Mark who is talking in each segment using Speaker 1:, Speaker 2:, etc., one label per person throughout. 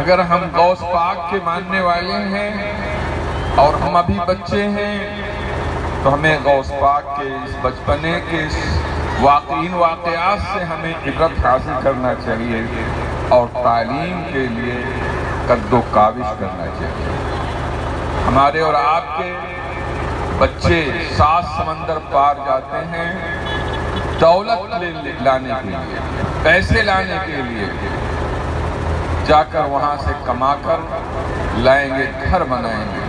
Speaker 1: اگر ہم غوث پاک کے ماننے والے ہیں اور ہم ابھی بچے ہیں تو ہمیں غوث پاک کے اس بچپنے کے اس واقعات سے ہمیں عبرت حاصل کرنا چاہیے اور تعلیم کے لیے قد و کاوش کرنا چاہیے۔ ہمارے اور آپ کے بچے 7 سمندر پار جاتے ہیں دولت لانے کے لیے، پیسے لانے کے لیے، جا کر وہاں سے کما کر لائیں گے، گھر بنائیں گے،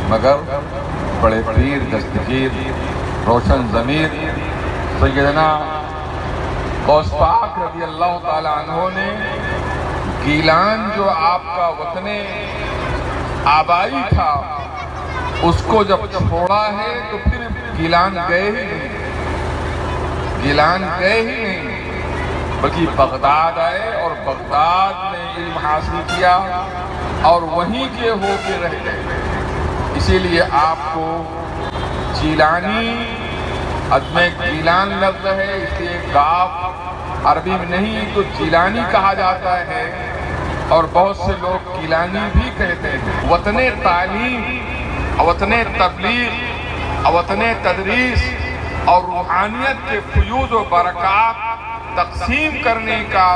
Speaker 1: مگر بڑے پیر دستگیر روشن ضمیر سیدنا غوث پاک رضی اللہ تعالیٰ عنہ نے گیلان جو آپ کا وطن آبائی تھا اس کو جب چھوڑا ہے تو پھر گیلان گئے ہی نہیں، گیلان گئے ہی نہیں بلکہ بغداد آئے اور بغداد میں علم حاصل کیا اور وہیں کے ہو کے رہ گئے۔ اسی لیے آپ کو جیلانی عدم گیلان لفظ ہے، اس لیے کاف عربی میں نہیں تو جیلانی کہا جاتا ہے اور بہت سے لوگ گیلانی بھی کہتے ہیں۔ وطن تعلیم، وطن تبلیغ، وطن تدریس اور روحانیت کے فیوض و برکات تقسیم کرنے کا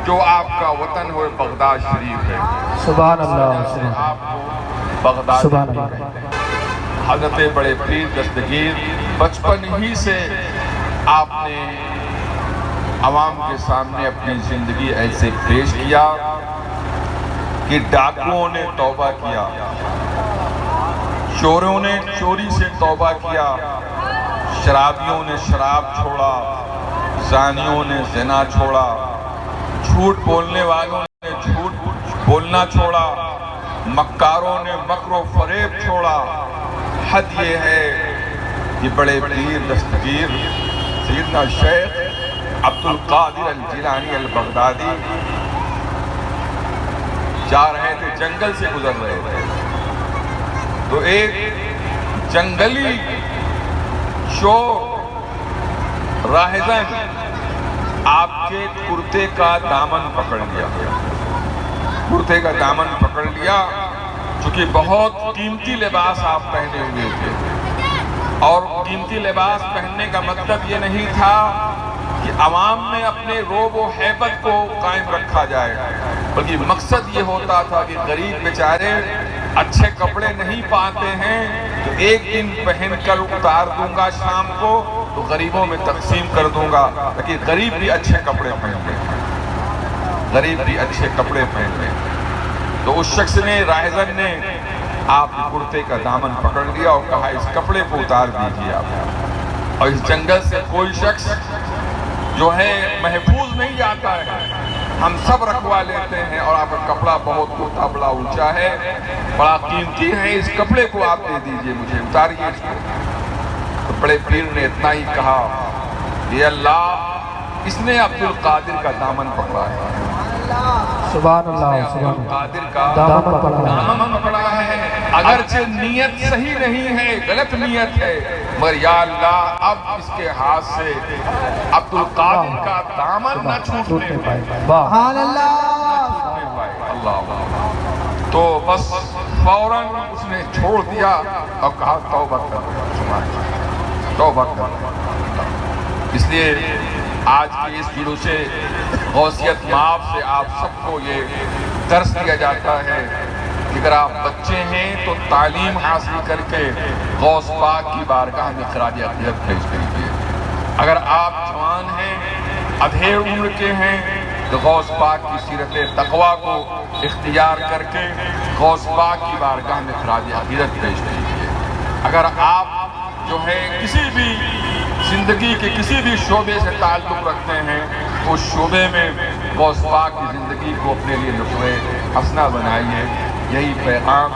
Speaker 1: جو آپ کا وطن ہوئے بغداد شریف ہے۔
Speaker 2: سبحان اللہ،
Speaker 1: آپ کو بغداد
Speaker 2: سبحان
Speaker 1: کہتے
Speaker 2: اللہ۔
Speaker 1: ہیں۔ حضرت بڑے پیر دستگیر بچپن ہی سے آپ نے عوام کے سامنے اپنی زندگی ایسے پیش کیا کہ ڈاکوؤں نے توبہ کیا، چوروں نے چوری سے توبہ کیا، شرابیوں نے شراب چھوڑا، زانیوں نے زنا چھوڑا، جھوٹ بولنے والوں نے جھوٹ بولنا چھوڑا، مکاروں نے مکر و فریب چھوڑا۔ حد یہ ہے کہ بڑے پیر دستگیر سیدنا شیخ عبد القادر الجیلانی البغدادی جا رہے تھے، جنگل سے گزر رہے تھے تو ایک جنگلی چور راہزن آپ کے کرتے کا دامن پکڑ لیا، کرتے کا دامن پکڑ لیا، چونکہ بہت قیمتی لباس آپ پہنے ہوئے تھے اور قیمتی لباس پہننے کا مطلب یہ نہیں تھا کہ عوام میں اپنے روب و ہیبت کو قائم رکھا جائے، بلکہ مقصد یہ ہوتا تھا کہ غریب بیچارے اچھے کپڑے نہیں پاتے ہیں تو ایک دن پہن کر اتار دوں گا، شام کو تو غریبوں میں تقسیم کر دوں گا تاکہ غریب بھی اچھے کپڑے پہن لیں، غریب بھی اچھے کپڑے پہن لیں۔ تو اس شخص نے، راہزن نے آپ کے کرتے کا دامن پکڑ لیا اور کہا اس کپڑے کو اتار دیجیے آپ، اور اس جنگل سے کوئی شخص جو ہے محفوظ نہیں جاتا ہے، ہم سب رکھوا لیتے ہیں اور آپ کا کپڑا بہت کرتا بڑا اونچا ہے، بڑا قیمتی ہے، اس کپڑے کو آپ دے دیجئے مجھے، اتاریے اس کو۔ تو بڑے پیر نے اتنا ہی کہا کہ اللہ اس نے عبد القادر کا دامن پکڑا ہے،
Speaker 2: سبحان اللہ، سبحان اللہ،
Speaker 1: قادر کا
Speaker 2: دامن
Speaker 1: پکڑا ہے، اگرچہ نیت صحیح نہیں ہے، غلط نیت ہے، مگر یا اللہ اب اس کے ہاتھ سے عبد القادر کا دامن نہ چھوٹنے پائے،
Speaker 2: سبحان اللہ۔
Speaker 1: اللہ تو بس فوراً اس نے چھوڑ دیا اور کہا توبہ کر، توبہ کر۔ اس لیے آج کی اس جلوس غوثیت مآب سے آپ سب کو یہ درس دیا جاتا ہے کہ اگر آپ بچے ہیں تو تعلیم حاصل کر کے غوث پاک کی بارگاہ میں خراج عقیدت پیش کریے، اگر آپ جوان ہیں، ادھیڑ عمر کے ہیں تو غوث پاک کی سیرت تقویٰ کو اختیار کر کے غوث پاک کی بارگاہ میں خراج عقیدت پیش کریے، اگر آپ جو ہے کسی بھی زندگی کے کسی بھی شعبے سے تعلق رکھتے ہیں تو اس شعبے میں غوث پاک کی زندگی کو اپنے لیے نقطۂ حسنہ بنائیے۔ یہی پیغام